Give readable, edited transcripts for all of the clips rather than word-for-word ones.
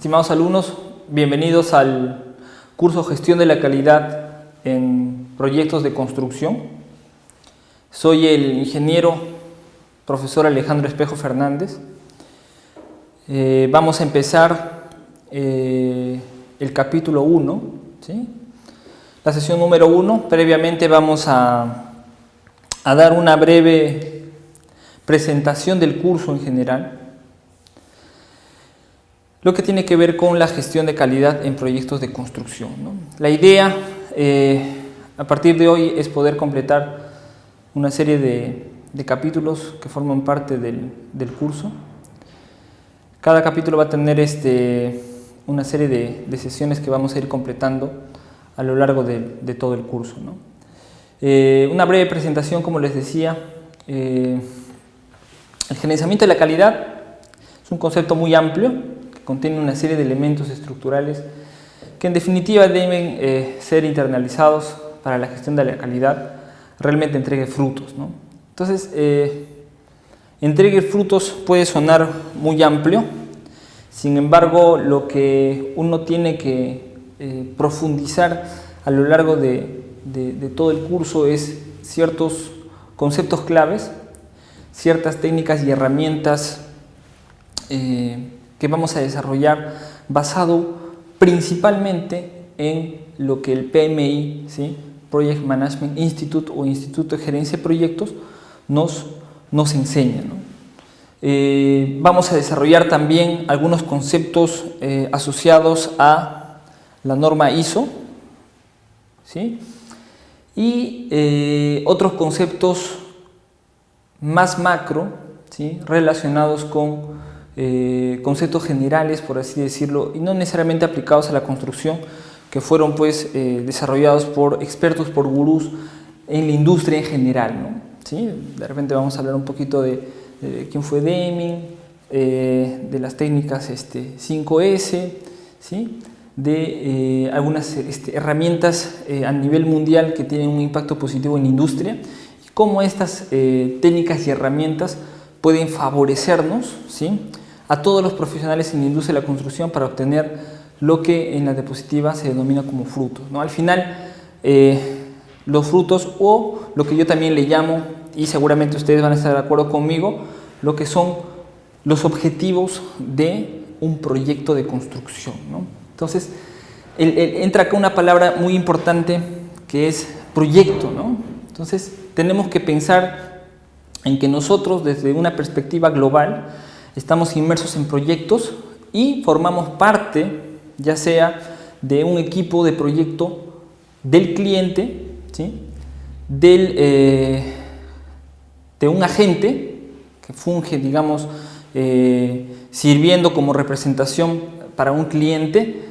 Estimados alumnos, bienvenidos al curso Gestión de la Calidad en Proyectos de Construcción. Soy el ingeniero profesor Alejandro Espejo Fernández. Vamos a empezar el capítulo 1, ¿sí? La sesión número 1. Previamente vamos a dar una breve presentación del curso en general, lo que tiene que ver con la gestión de calidad en proyectos de construcción, ¿no? La idea a partir de hoy es poder completar una serie de capítulos que forman parte del curso. Cada capítulo va a tener una serie de sesiones que vamos a ir completando a lo largo de todo el curso, ¿no? Una breve presentación, como les decía. El gerenciamiento de la calidad es un concepto muy amplio, contiene una serie de elementos estructurales que en definitiva deben ser internalizados para la gestión de la calidad realmente entregue frutos, ¿no? Entonces, entregue frutos puede sonar muy amplio, sin embargo, lo que uno tiene que profundizar a lo largo de todo el curso es ciertos conceptos claves, ciertas técnicas y herramientas que vamos a desarrollar basado principalmente en lo que el PMI, ¿sí? Project Management Institute o Instituto de Gerencia de Proyectos nos enseña, ¿no? Vamos a desarrollar también algunos conceptos asociados a la norma ISO, ¿sí? Y otros conceptos más macro, ¿sí? Relacionados con conceptos generales, por así decirlo, y no necesariamente aplicados a la construcción, que fueron pues desarrollados por expertos, por gurús en la industria en general, ¿no? ¿Sí? De repente vamos a hablar un poquito de quién fue Deming, de las técnicas 5S, ¿sí? De algunas herramientas a nivel mundial que tienen un impacto positivo en la industria, y cómo estas técnicas y herramientas pueden favorecernos, ¿sí? A todos los profesionales en la industria de la construcción para obtener lo que en la diapositiva se denomina como frutos, ¿no? Al final, los frutos, o lo que yo también le llamo, y seguramente ustedes van a estar de acuerdo conmigo, lo que son los objetivos de un proyecto de construcción, ¿no? Entonces, entra acá una palabra muy importante que es proyecto, ¿no? Entonces, tenemos que pensar en que nosotros, desde una perspectiva global, estamos inmersos en proyectos y formamos parte, ya sea de un equipo de proyecto del cliente, ¿sí? De un agente que funge, digamos, sirviendo como representación para un cliente,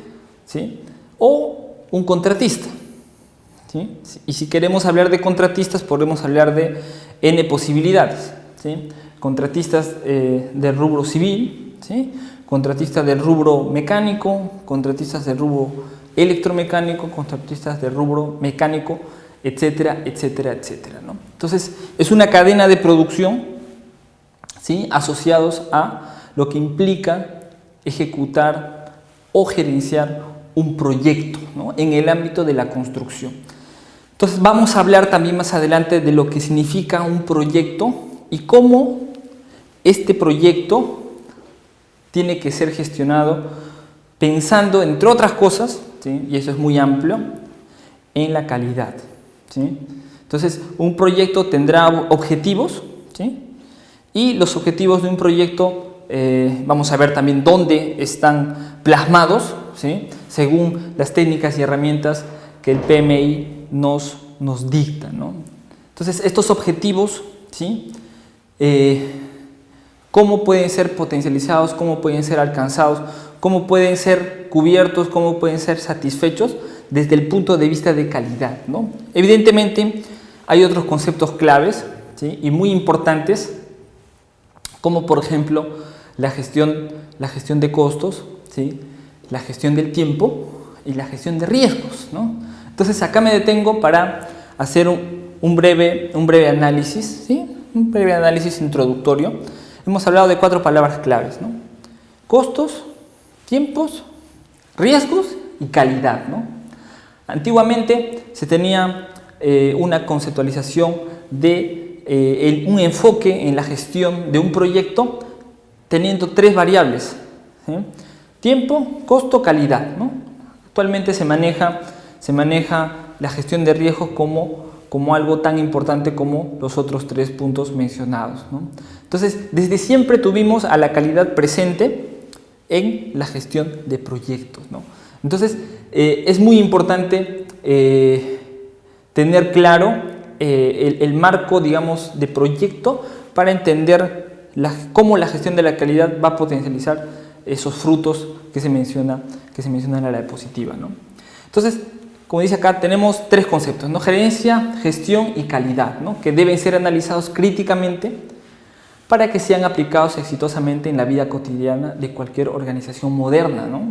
¿sí? O un contratista, ¿sí? Y si queremos hablar de contratistas, podemos hablar de N posibilidades, ¿sí? Contratistas del rubro civil, ¿sí? Contratistas del rubro mecánico, contratistas del rubro electromecánico, contratistas del rubro mecánico, etcétera, etcétera, etcétera, ¿no? Entonces, es una cadena de producción, ¿sí? Asociados a lo que implica ejecutar o gerenciar un proyecto, ¿no? En el ámbito de la construcción. Entonces, vamos a hablar también más adelante de lo que significa un proyecto y cómo este proyecto tiene que ser gestionado pensando, entre otras cosas, ¿sí? Y eso es muy amplio, en la calidad, ¿sí? Entonces, un proyecto tendrá objetivos, ¿sí? Y los objetivos de un proyecto, vamos a ver también dónde están plasmados, ¿sí? Según las técnicas y herramientas que el PMI nos dicta, ¿no? Entonces, estos objetivos, ¿sí? Cómo pueden ser potencializados, cómo pueden ser alcanzados, cómo pueden ser cubiertos, cómo pueden ser satisfechos desde el punto de vista de calidad, ¿no? Evidentemente, hay otros conceptos claves, ¿sí? Y muy importantes, como por ejemplo la gestión de costos, ¿sí? La gestión del tiempo y la gestión de riesgos, ¿no? Entonces, acá me detengo para hacer un breve análisis, ¿sí? Un breve análisis introductorio. Hemos hablado de 4 palabras claves, ¿no? Costos, tiempos, riesgos y calidad, ¿no? Antiguamente se tenía una conceptualización de un enfoque en la gestión de un proyecto teniendo 3 variables, ¿sí? Tiempo, costo, calidad, ¿no? Actualmente se maneja la gestión de riesgos como algo tan importante como los otros 3 puntos mencionados, ¿no? Entonces, desde siempre tuvimos a la calidad presente en la gestión de proyectos, ¿no? Entonces, es muy importante tener claro el marco, digamos, de proyecto para entender cómo la gestión de la calidad va a potencializar esos frutos que se menciona en la diapositiva, ¿no? Entonces, como dice acá, tenemos 3 conceptos, ¿no? Gerencia, gestión y calidad, ¿no? Que deben ser analizados críticamente para que sean aplicados exitosamente en la vida cotidiana de cualquier organización moderna, ¿no?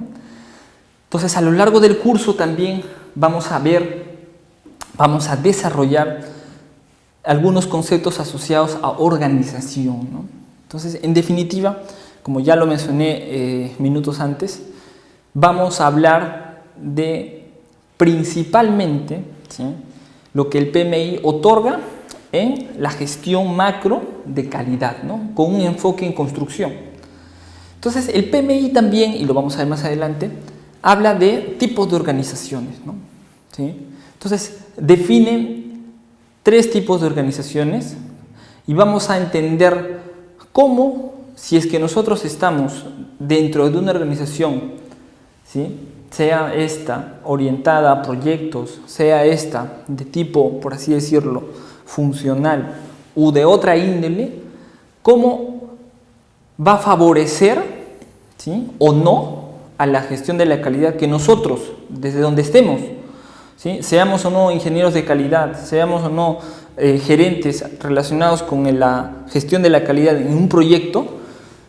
Entonces, a lo largo del curso también vamos a desarrollar algunos conceptos asociados a organización, ¿no? Entonces, en definitiva, como ya lo mencioné minutos antes, vamos a hablar de principalmente, ¿sí?, lo que el PMI otorga en la gestión macro de calidad, ¿no?, con un enfoque en construcción. Entonces, el PMI también, y lo vamos a ver más adelante, habla de tipos de organizaciones, ¿no? ¿Sí? Entonces, define 3 tipos de organizaciones y vamos a entender cómo, si es que nosotros estamos dentro de una organización, ¿sí?, sea esta orientada a proyectos, sea esta de tipo, por así decirlo, funcional u de otra índole, cómo va a favorecer, ¿sí?, o no a la gestión de la calidad que nosotros, desde donde estemos, ¿sí?, seamos o no ingenieros de calidad, seamos o no gerentes relacionados con la gestión de la calidad en un proyecto,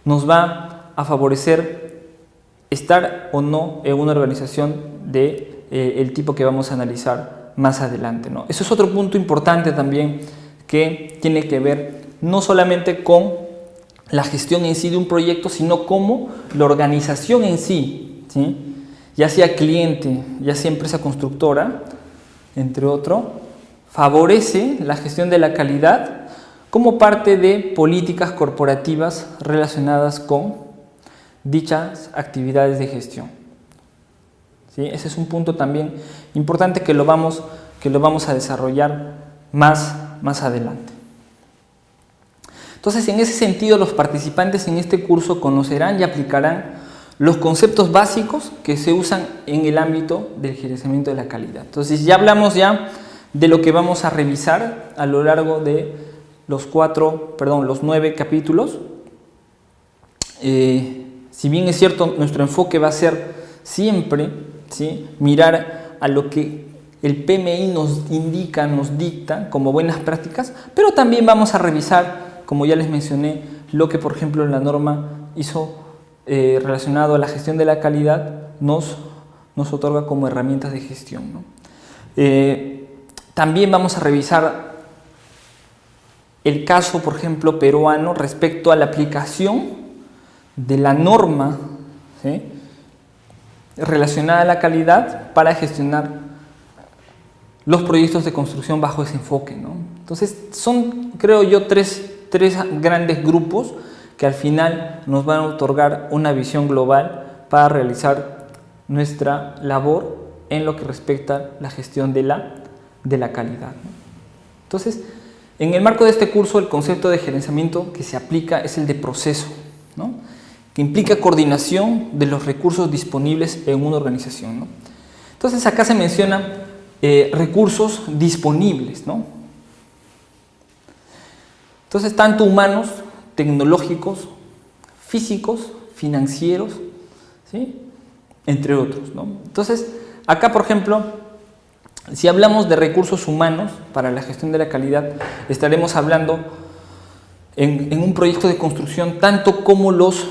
nos va a favorecer estar o no en una organización el tipo que vamos a analizar más adelante, ¿no? Eso es otro punto importante también que tiene que ver no solamente con la gestión en sí de un proyecto, sino cómo la organización en sí, ¿sí?, ya sea cliente, ya sea empresa constructora, entre otros, favorece la gestión de la calidad como parte de políticas corporativas relacionadas con dichas actividades de gestión. ¿Sí? Ese es un punto también importante que lo vamos a desarrollar más adelante. Entonces, en ese sentido, los participantes en este curso conocerán y aplicarán los conceptos básicos que se usan en el ámbito del gerenciamiento de la calidad. Entonces, ya hablamos de lo que vamos a revisar a lo largo de los 9 capítulos. Si bien es cierto, nuestro enfoque va a ser siempre, ¿sí?, mirar a lo que el PMI nos indica, nos dicta como buenas prácticas, pero también vamos a revisar, como ya les mencioné, lo que, por ejemplo, la norma ISO relacionado a la gestión de la calidad nos otorga como herramientas de gestión, ¿no? También vamos a revisar el caso, por ejemplo, peruano respecto a la aplicación de la norma, ¿sí?, relacionada a la calidad para gestionar los proyectos de construcción bajo ese enfoque, ¿no? Entonces, son, creo yo, tres grandes grupos que al final nos van a otorgar una visión global para realizar nuestra labor en lo que respecta a la gestión de la calidad, ¿no? Entonces, en el marco de este curso, el concepto de gerenciamiento que se aplica es el de proceso, ¿no?, que implica coordinación de los recursos disponibles en una organización, ¿no? Entonces, acá se menciona recursos disponibles, ¿no? Entonces, tanto humanos, tecnológicos, físicos, financieros, ¿sí?, entre otros, ¿no? Entonces, acá, por ejemplo, si hablamos de recursos humanos para la gestión de la calidad, estaremos hablando en un proyecto de construcción tanto como los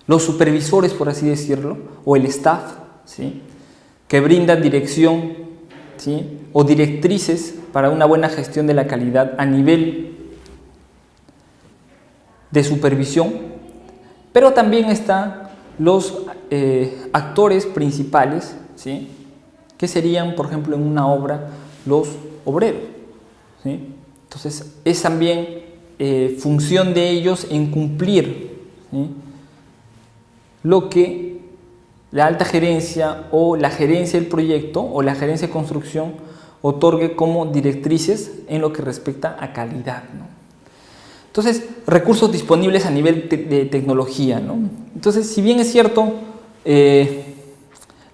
supervisores, por así decirlo, o el staff, ¿sí?, que brindan dirección, ¿sí?, o directrices para una buena gestión de la calidad a nivel de supervisión, pero también está los actores principales, ¿sí? Que serían, por ejemplo, en una obra, los obreros, ¿sí? Entonces, es también función de ellos en cumplir, ¿sí? Lo que la alta gerencia o la gerencia del proyecto o la gerencia de construcción otorgue como directrices en lo que respecta a calidad, ¿no? Entonces, recursos disponibles a nivel de tecnología, ¿no? Entonces, si bien es cierto,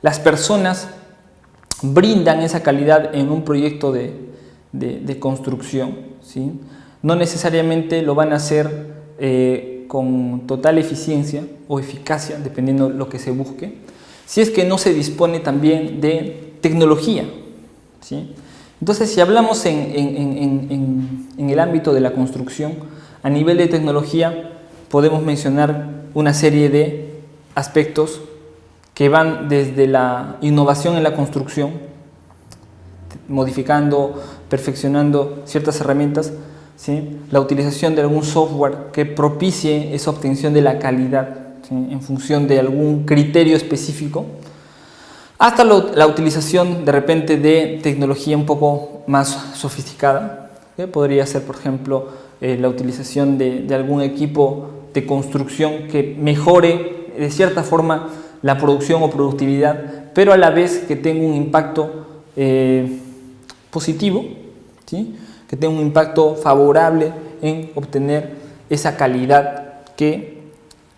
las personas brindan esa calidad en un proyecto de construcción, ¿sí? No necesariamente lo van a hacer con total eficiencia o eficacia, dependiendo de lo que se busque, si es que no se dispone también de tecnología, ¿sí? Entonces, si hablamos en el ámbito de la construcción, a nivel de tecnología podemos mencionar una serie de aspectos que van desde la innovación en la construcción, modificando, perfeccionando ciertas herramientas, ¿sí? La utilización de algún software que propicie esa obtención de la calidad, ¿sí? En función de algún criterio específico, hasta la utilización de repente de tecnología un poco más sofisticada, ¿sí? Podría ser, por ejemplo, la utilización de algún equipo de construcción que mejore de cierta forma la producción o productividad, pero a la vez que tenga un impacto positivo, ¿sí? Que tenga un impacto favorable en obtener esa calidad que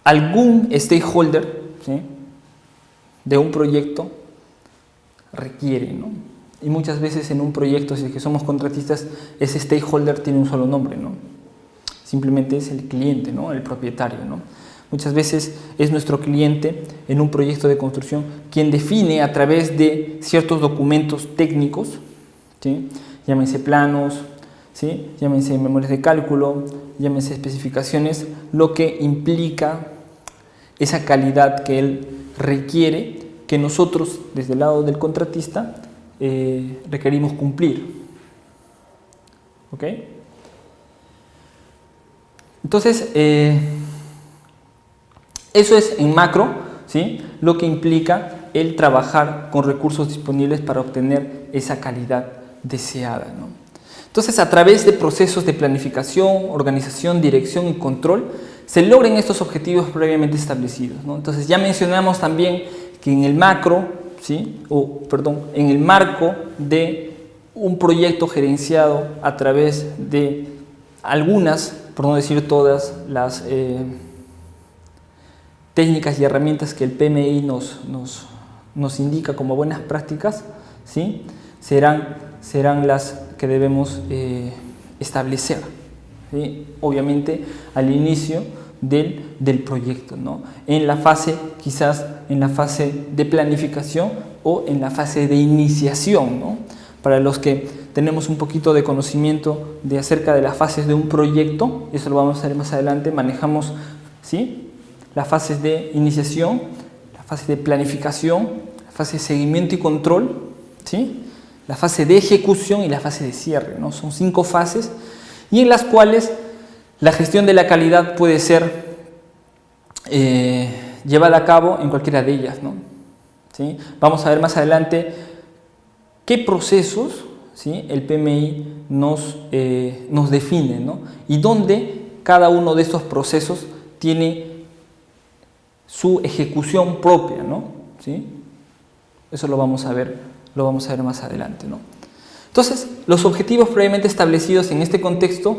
algún stakeholder, ¿sí? De un proyecto requiere, ¿no? Y muchas veces en un proyecto, si es que somos contratistas, ese stakeholder tiene un solo nombre, ¿no? Simplemente es el cliente, ¿no? El propietario, ¿no? Muchas veces es nuestro cliente en un proyecto de construcción quien define a través de ciertos documentos técnicos, ¿sí? Llámense planos, ¿sí? Llámense memorias de cálculo, llámense especificaciones, lo que implica esa calidad que él requiere, que nosotros desde el lado del contratista requerimos cumplir. ¿Ok? Entonces, eso es en macro, ¿sí? Lo que implica el trabajar con recursos disponibles para obtener esa calidad deseada, ¿no? Entonces, a través de procesos de planificación, organización, dirección y control, se logran estos objetivos previamente establecidos, ¿no? Entonces, ya mencionamos también que en el macro, ¿sí? En el marco de un proyecto gerenciado a través de algunas, por no decir todas, las técnicas y herramientas que el PMI nos indica como buenas prácticas, ¿sí? serán las que debemos establecer, ¿sí? Obviamente al inicio del proyecto, ¿no? En la fase, quizás en la fase de planificación o en la fase de iniciación, ¿no? Para los que tenemos un poquito de conocimiento acerca de las fases de un proyecto, eso lo vamos a ver más adelante, manejamos, ¿sí? Las fases de iniciación, la fase de planificación, la fase de seguimiento y control, ¿sí? La fase de ejecución y la fase de cierre, ¿no? Son 5 fases y en las cuales la gestión de la calidad puede ser llevada a cabo en cualquiera de ellas, ¿no? ¿Sí? Vamos a ver más adelante qué procesos, ¿sí? El PMI nos define, ¿no? Y dónde cada uno de estos procesos tiene su ejecución propia, ¿no? ¿Sí? Eso lo vamos a ver más adelante, ¿no? Entonces, los objetivos previamente establecidos en este contexto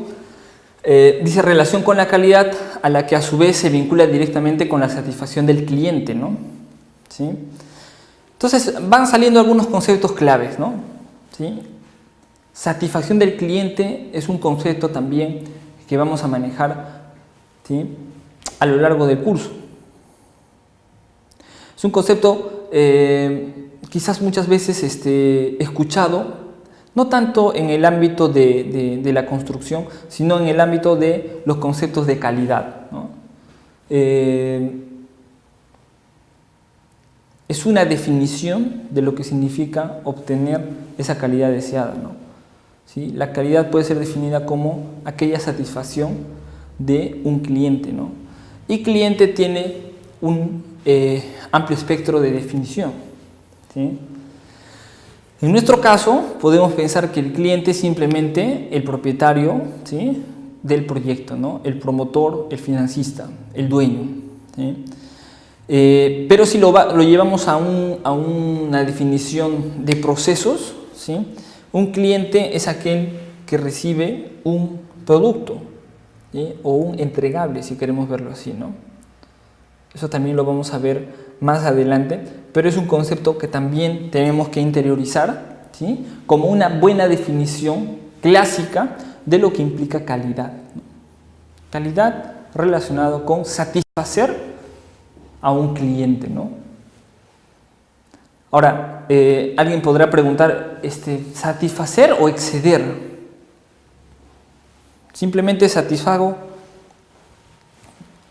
dice relación con la calidad, a la que a su vez se vincula directamente con la satisfacción del cliente, ¿no? ¿Sí? Entonces van saliendo algunos conceptos claves, ¿no? ¿Sí? Satisfacción del cliente es un concepto también que vamos a manejar, ¿sí? A lo largo del curso. Es un concepto quizás muchas veces escuchado, no tanto en el ámbito de la construcción, sino en el ámbito de los conceptos de calidad, ¿no? Es una definición de lo que significa obtener esa calidad deseada, ¿no? ¿Sí? La calidad puede ser definida como aquella satisfacción de un cliente, ¿no? Y cliente tiene un amplio espectro de definición, ¿sí? En nuestro caso, podemos pensar que el cliente es simplemente el propietario, ¿sí?, del proyecto, ¿no?, el promotor, el financista, el dueño, ¿sí? Pero si lo llevamos a una definición de procesos, ¿sí?, un cliente es aquel que recibe un producto, ¿sí?, o un entregable, si queremos verlo así, ¿no? Eso también lo vamos a ver más adelante, pero es un concepto que también tenemos que interiorizar, ¿sí?, como una buena definición clásica de lo que implica calidad, ¿no? Calidad relacionado con satisfacer a un cliente, ¿no? Ahora, alguien podrá preguntar, ¿satisfacer o exceder? Simplemente satisfago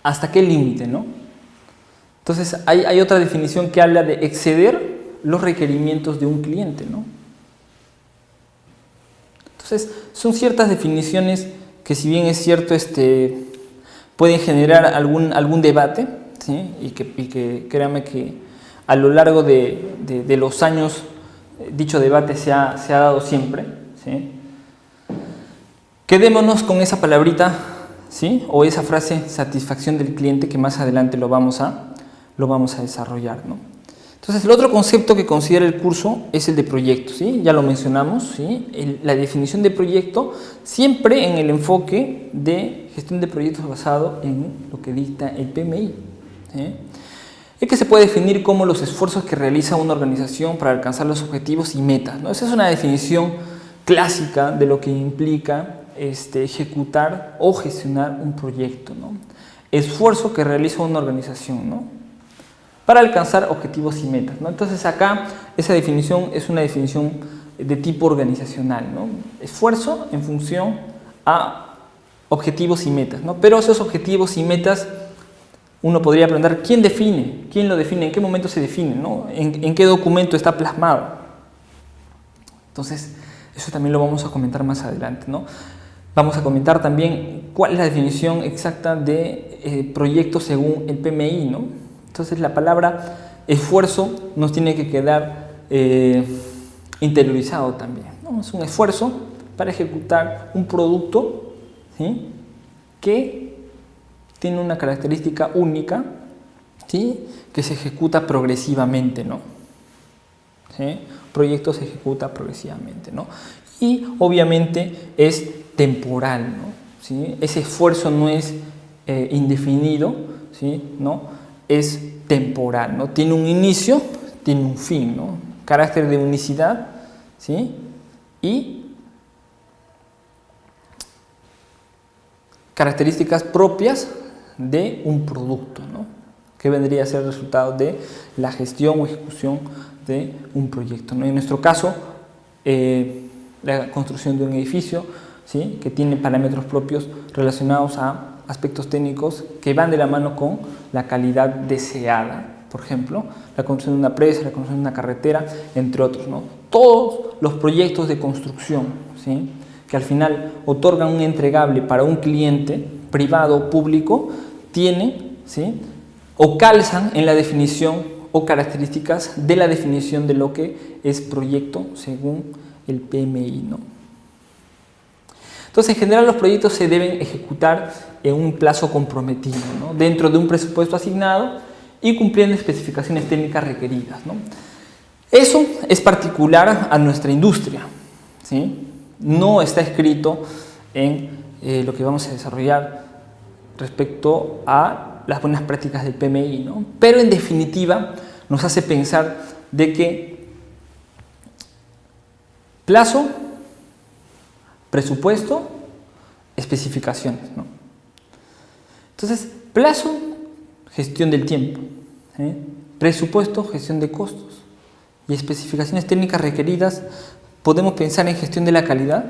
hasta qué límite, ¿no? Entonces, hay otra definición que habla de exceder los requerimientos de un cliente, ¿no? Entonces, son ciertas definiciones que, si bien es cierto, pueden generar algún debate, ¿sí?, y que créanme que a lo largo de los años dicho debate se ha dado siempre, ¿sí? Quedémonos con esa palabrita, ¿sí?, o esa frase, satisfacción del cliente, que más adelante lo vamos a desarrollar, ¿no? Entonces, el otro concepto que considera el curso es el de proyecto, ¿sí? Ya lo mencionamos, ¿sí? La definición de proyecto siempre en el enfoque de gestión de proyectos basado en lo que dicta el PMI, ¿sí? Es que se puede definir como los esfuerzos que realiza una organización para alcanzar los objetivos y metas, ¿no? Esa es una definición clásica de lo que implica ejecutar o gestionar un proyecto, ¿no? Esfuerzo que realiza una organización, ¿no?, para alcanzar objetivos y metas, ¿no? Entonces acá esa definición es una definición de tipo organizacional, ¿no? Esfuerzo en función a objetivos y metas, ¿no? Pero esos objetivos y metas uno podría preguntar, ¿quién define? ¿Quién lo define? ¿En qué momento se define, ¿no? ¿En qué documento está plasmado? Entonces, eso también lo vamos a comentar más adelante, ¿no? Vamos a comentar también cuál es la definición exacta de proyecto según el PMI, ¿no? Entonces, la palabra esfuerzo nos tiene que quedar interiorizado también, ¿no? Es un esfuerzo para ejecutar un producto, ¿sí?, que tiene una característica única, ¿sí?, que se ejecuta progresivamente, ¿no? ¿Sí? Proyecto se ejecuta progresivamente, ¿no? Y obviamente es temporal, ¿no? ¿Sí? Ese esfuerzo no es indefinido, ¿sí?, ¿no? Es temporal, ¿no? Tiene un inicio, tiene un fin, ¿no? Carácter de unicidad, ¿sí?, y características propias de un producto, ¿no?, que vendría a ser el resultado de la gestión o ejecución de un proyecto, ¿no? En nuestro caso, la construcción de un edificio, ¿sí?, que tiene parámetros propios relacionados a aspectos técnicos que van de la mano con la calidad deseada. Por ejemplo, la construcción de una presa, la construcción de una carretera, entre otros, ¿no? Todos los proyectos de construcción, ¿sí?, que al final otorgan un entregable para un cliente privado o público, tienen, ¿sí?, o calzan en la definición o características de la definición de lo que es proyecto según el PMI, ¿no? Entonces, en general, los proyectos se deben ejecutar en un plazo comprometido, ¿no?, dentro de un presupuesto asignado y cumpliendo especificaciones técnicas requeridas, ¿no? Eso es particular a nuestra industria, ¿sí? No está escrito en lo que vamos a desarrollar respecto a las buenas prácticas del PMI, ¿no? Pero en definitiva nos hace pensar de que plazo, presupuesto, especificaciones, ¿no? Entonces, plazo, gestión del tiempo, ¿sí?, presupuesto, gestión de costos, y especificaciones técnicas requeridas. ¿Podemos pensar en gestión de la calidad?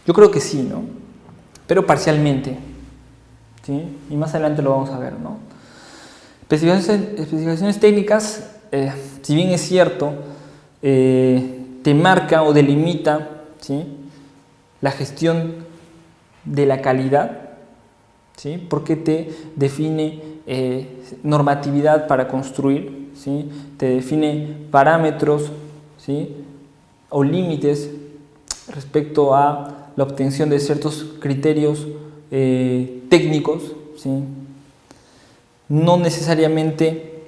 Yo creo que sí, ¿no?, pero parcialmente, ¿sí?, y más adelante lo vamos a ver, ¿no? Especificaciones técnicas, si bien es cierto, te marca o delimita, ¿sí?, la gestión de la calidad, ¿sí? Porque te define normatividad para construir, ¿sí? Te define parámetros, ¿sí? O límites respecto a la obtención de ciertos criterios técnicos, ¿sí? No necesariamente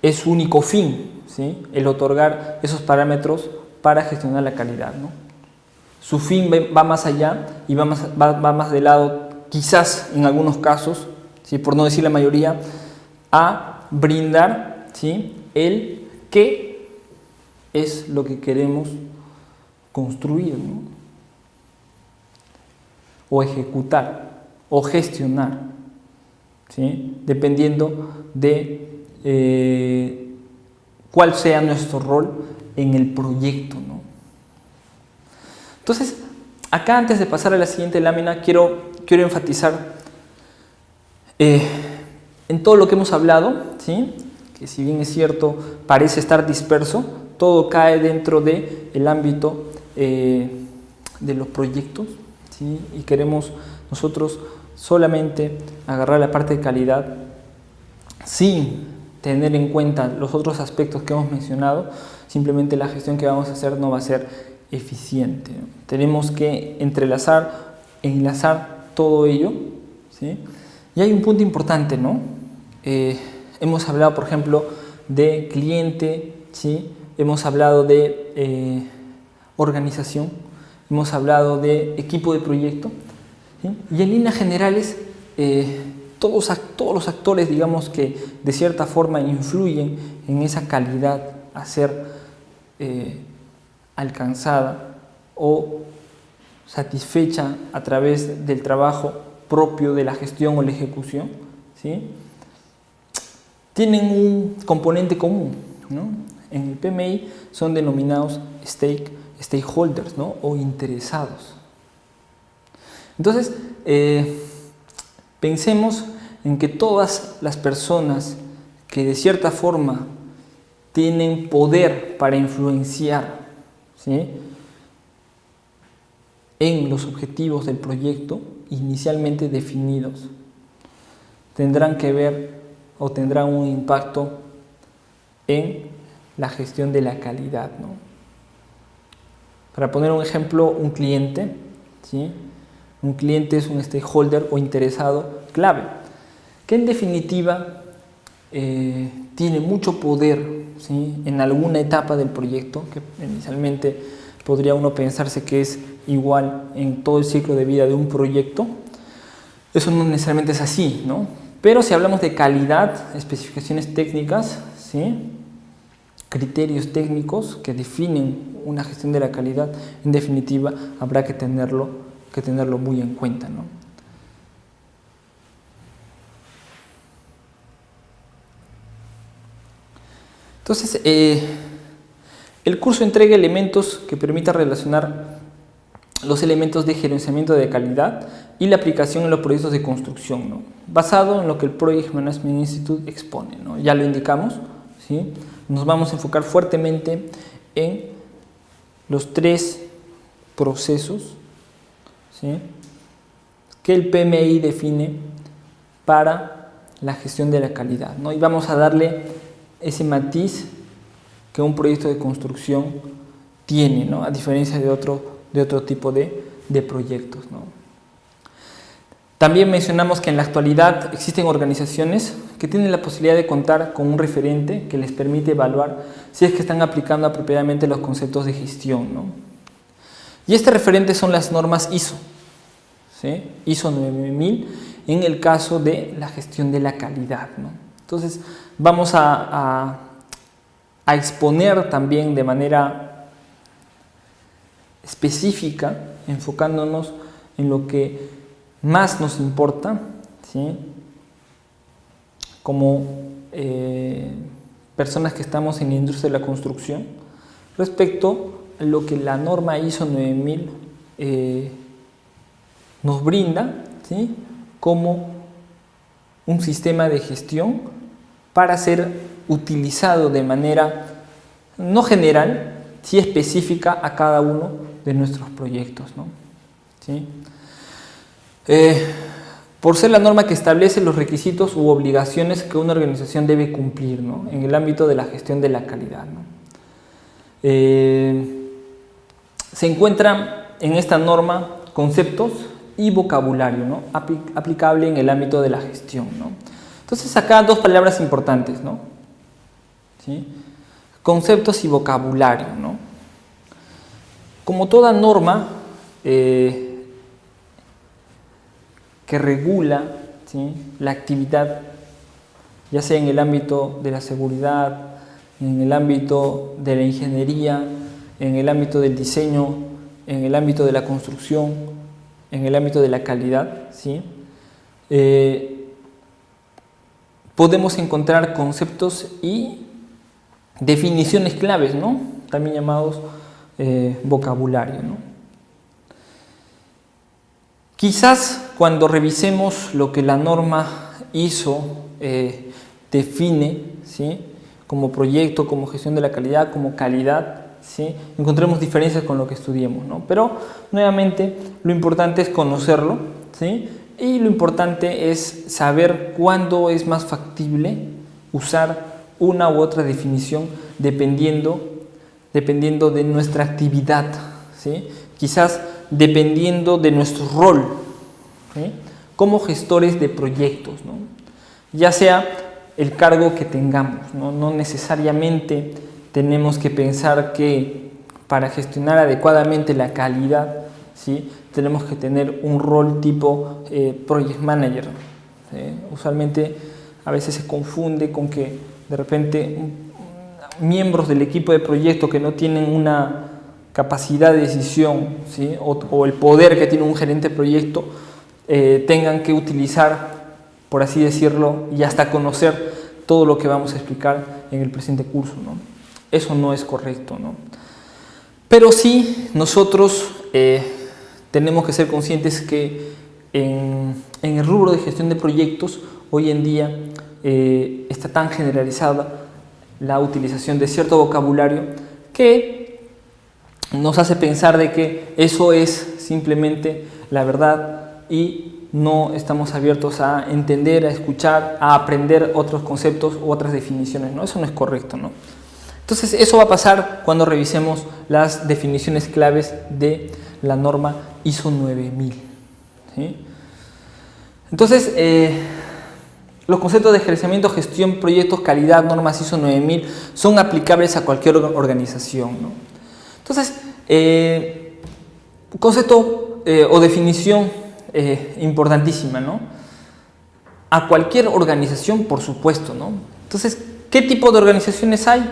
es su único fin, ¿sí? El otorgar esos parámetros para gestionar la calidad, ¿no? Su fin va más allá y va más de lado, quizás en algunos casos, ¿sí? Por no decir la mayoría, a brindar, ¿sí? El qué es lo que queremos construir, ¿no? O ejecutar o gestionar, ¿sí? Dependiendo de cuál sea nuestro rol en el proyecto, ¿no? Entonces, acá antes de pasar a la siguiente lámina, quiero enfatizar en todo lo que hemos hablado, ¿sí? Que si bien es cierto, parece estar disperso, todo cae dentro del ámbito de los proyectos, ¿sí? Y queremos nosotros solamente agarrar la parte de calidad sin tener en cuenta los otros aspectos que hemos mencionado. Simplemente la gestión que vamos a hacer no va a ser eficiente, ¿no? Tenemos que enlazar todo ello, ¿sí? Y hay un punto importante, ¿no? Hemos hablado, por ejemplo, de cliente, ¿sí? Hemos hablado de organización, hemos hablado de equipo de proyecto, ¿sí? Y en líneas generales, todos los actores, digamos, que de cierta forma influyen en esa calidad a ser alcanzada o satisfecha a través del trabajo propio de la gestión o la ejecución, ¿sí? Tienen un componente común, ¿no? En el PMI son denominados stakeholders, ¿no? O interesados. Entonces, pensemos en que todas las personas que de cierta forma tienen poder para influenciar, ¿sí? En los objetivos del proyecto inicialmente definidos, tendrán que ver o tendrán un impacto en la gestión de la calidad, ¿no? Para poner un ejemplo, un cliente, ¿sí? Un cliente es un stakeholder o interesado clave, que en definitiva tiene mucho poder, ¿sí? En alguna etapa del proyecto, que inicialmente podría uno pensarse que es igual en todo el ciclo de vida de un proyecto. Eso no necesariamente es así, ¿no? Pero si hablamos de calidad, especificaciones técnicas, ¿sí? Criterios técnicos que definen una gestión de la calidad, en definitiva habrá que tenerlo muy en cuenta, ¿no? Entonces, el curso entrega elementos que permitan relacionar los elementos de gerenciamiento de calidad y la aplicación en los proyectos de construcción, ¿no? Basado en lo que el Project Management Institute expone, ¿no? Ya lo indicamos, ¿sí? Nos vamos a enfocar fuertemente en los 3 procesos, ¿sí? Que el PMI define para la gestión de la calidad, ¿no? Y vamos a darle ese matiz que un proyecto de construcción tiene, ¿no? A diferencia de otro tipo de proyectos, ¿no? También mencionamos que en la actualidad existen organizaciones que tienen la posibilidad de contar con un referente que les permite evaluar si es que están aplicando apropiadamente los conceptos de gestión, ¿no? Y este referente son las normas ISO, ¿sí? ISO 9000 en el caso de la gestión de la calidad, ¿no? Entonces vamos a exponer también de manera específica, enfocándonos en lo que más nos importa, ¿sí? Como personas que estamos en la industria de la construcción, respecto a lo que la norma ISO 9000 nos brinda, ¿sí? Como un sistema de gestión para ser utilizado de manera no general, sí específica a cada uno de nuestros proyectos, ¿no? ¿Sí? por ser la norma que establece los requisitos u obligaciones que una organización debe cumplir, ¿no?, en el ámbito de la gestión de la calidad, ¿no? Se encuentran en esta norma conceptos y vocabulario, ¿no?, aplicable en el ámbito de la gestión, ¿no? Entonces acá dos palabras importantes, ¿no? ¿Sí? Conceptos y vocabulario, ¿no? Como toda norma que regula, ¿sí?, la actividad, ya sea en el ámbito de la seguridad, en el ámbito de la ingeniería, en el ámbito del diseño, en el ámbito de la construcción, en el ámbito de la calidad, ¿sí?, podemos encontrar conceptos y definiciones claves, ¿no?, también llamados vocabulario, ¿no? Quizás cuando revisemos lo que la norma ISO define, ¿sí?, como proyecto, como gestión de la calidad, como calidad, ¿sí?, encontremos diferencias con lo que estudiemos, ¿no? Pero nuevamente lo importante es conocerlo, ¿sí?, y lo importante es saber cuándo es más factible usar una u otra definición dependiendo de nuestra actividad, ¿sí?, quizás dependiendo de nuestro rol, ¿sí?, como gestores de proyectos, ¿no?, ya sea el cargo que tengamos, ¿no? No necesariamente tenemos que pensar que para gestionar adecuadamente la calidad, ¿sí?, tenemos que tener un rol tipo Project Manager, ¿sí? Usualmente a veces se confunde con que de repente miembros del equipo de proyecto que no tienen una capacidad de decisión, ¿sí?, o el poder que tiene un gerente de proyecto tengan que utilizar, por así decirlo, y hasta conocer todo lo que vamos a explicar en el presente curso, ¿no? Eso no es correcto, ¿no? Pero sí nosotros tenemos que ser conscientes que en el rubro de gestión de proyectos hoy en día está tan generalizada la utilización de cierto vocabulario que nos hace pensar de que eso es simplemente la verdad y no estamos abiertos a entender, a escuchar, a aprender otros conceptos u otras definiciones, ¿no? Eso no es correcto, ¿no? Entonces eso va a pasar cuando revisemos las definiciones claves de la norma ISO 9000, ¿sí? Entonces los conceptos de gerenciamiento, gestión, proyectos, calidad, normas ISO 9000 son aplicables a cualquier organización, ¿no? Entonces concepto o definición importantísima, ¿no? A cualquier organización, por supuesto, ¿no? Entonces, ¿qué tipo de organizaciones hay?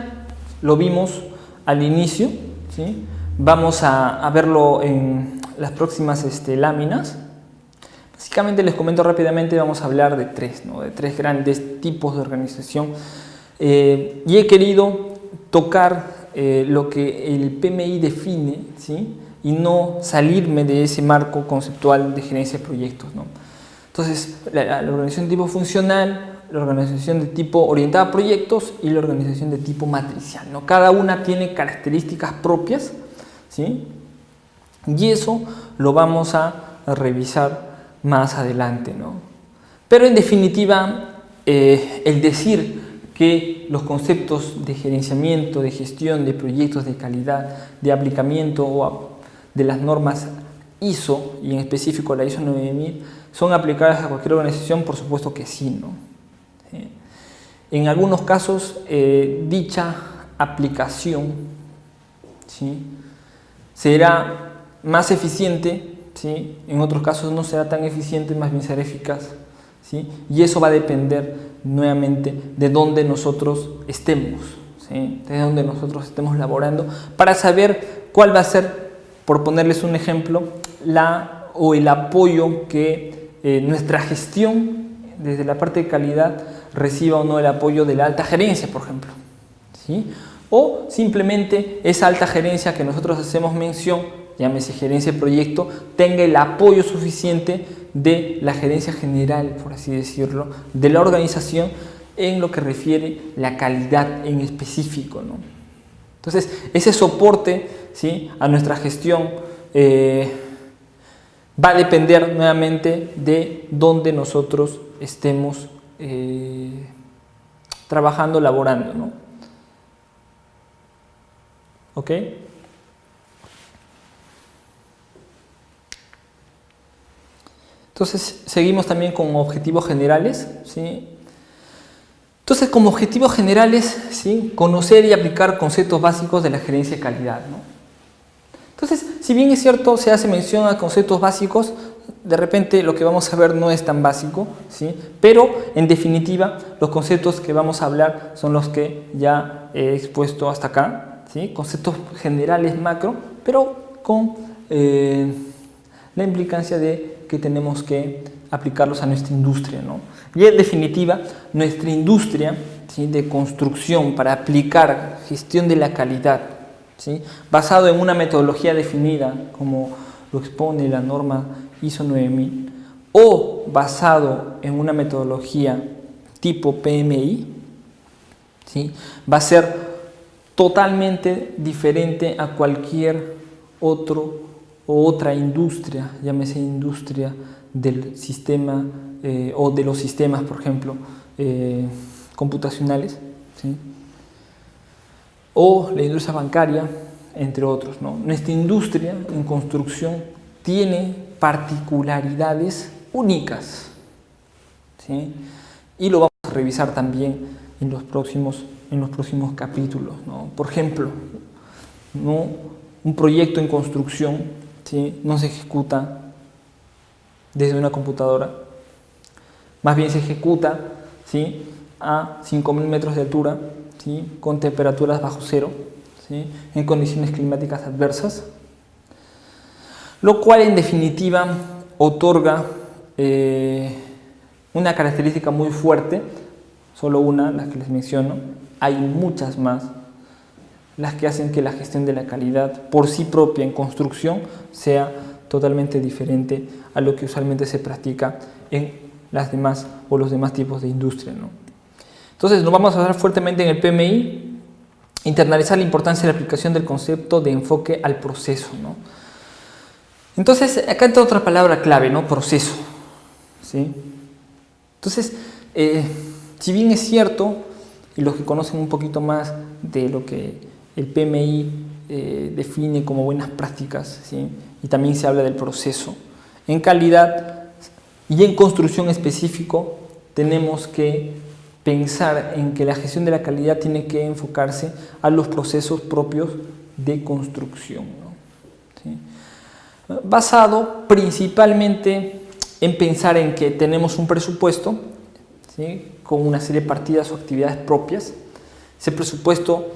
Lo vimos al inicio, ¿sí? Vamos a verlo en las próximas láminas. Básicamente les comento rápidamente, vamos a hablar de tres, ¿no?, de tres grandes tipos de organización y he querido tocar lo que el PMI define, ¿sí?, y no salirme de ese marco conceptual de gerencia de proyectos, ¿no? Entonces, la organización de tipo funcional, la organización de tipo orientada a proyectos y la organización de tipo matricial, ¿no? Cada una tiene características propias, ¿sí?, y eso lo vamos a revisar más adelante, ¿no? Pero en definitiva, el decir que los conceptos de gerenciamiento, de gestión, de proyectos de calidad, de aplicamiento de las normas ISO, y en específico la ISO 9000, son aplicables a cualquier organización, por supuesto que sí, ¿no? ¿Sí? En algunos casos, dicha aplicación, ¿sí?, será más eficiente, ¿sí?, en otros casos no será tan eficiente, más bien será eficaz, ¿sí?, y eso va a depender nuevamente de dónde nosotros estemos, ¿sí?, de dónde nosotros estemos laborando, para saber cuál va a ser, por ponerles un ejemplo, el apoyo que nuestra gestión, desde la parte de calidad, reciba o no el apoyo de la alta gerencia, por ejemplo, ¿sí?, o simplemente esa alta gerencia que nosotros hacemos mención, llámese gerencia de proyecto, tenga el apoyo suficiente de la gerencia general, por así decirlo, de la organización en lo que refiere la calidad en específico, ¿no? Entonces, ese soporte, ¿sí?, a nuestra gestión va a depender nuevamente de dónde nosotros estemos trabajando, laborando, ¿no? ¿Ok? Entonces, seguimos también con objetivos generales, ¿sí? Entonces, como objetivos generales, ¿sí? Conocer y aplicar conceptos básicos de la gerencia de calidad, ¿no? Entonces, si bien es cierto, se hace mención a conceptos básicos, de repente lo que vamos a ver no es tan básico, ¿sí? Pero, en definitiva, los conceptos que vamos a hablar son los que ya he expuesto hasta acá, ¿sí? Conceptos generales macro, pero con la implicancia de que tenemos que aplicarlos a nuestra industria, ¿no? Y en definitiva, nuestra industria, ¿sí? De construcción para aplicar gestión de la calidad, ¿sí? Basado en una metodología definida como lo expone la norma ISO 9000 o basado en una metodología tipo PMI, ¿sí? Va a ser totalmente diferente a cualquier otra industria, llámese industria del sistema o de los sistemas, por ejemplo, computacionales, ¿sí? O la industria bancaria, entre otros, ¿no? Nuestra industria en construcción tiene particularidades únicas, ¿sí? Y lo vamos a revisar también en los próximos capítulos, ¿no? Por ejemplo, ¿no? Un proyecto en construcción, ¿sí? No se ejecuta desde una computadora, más bien se ejecuta, ¿sí? A 5.000 metros de altura, ¿sí? Con temperaturas bajo cero, ¿sí? En condiciones climáticas adversas, lo cual en definitiva otorga una característica muy fuerte, solo una, las que les menciono, hay muchas más, las que hacen que la gestión de la calidad por sí propia en construcción sea totalmente diferente a lo que usualmente se practica en las demás o los demás tipos de industria, ¿no? Entonces nos vamos a basar fuertemente en el PMI, internalizar la importancia de la aplicación del concepto de enfoque al proceso, ¿no? Entonces acá entra otra palabra clave, ¿no? Proceso, ¿sí? Entonces, si bien es cierto, y los que conocen un poquito más de lo que el PMI define como buenas prácticas, ¿sí? Y también se habla del proceso, en calidad y en construcción específico tenemos que pensar en que la gestión de la calidad tiene que enfocarse a los procesos propios de construcción, ¿no? ¿Sí? Basado principalmente en pensar en que tenemos un presupuesto, ¿sí? Con una serie de partidas o actividades propias. Ese presupuesto,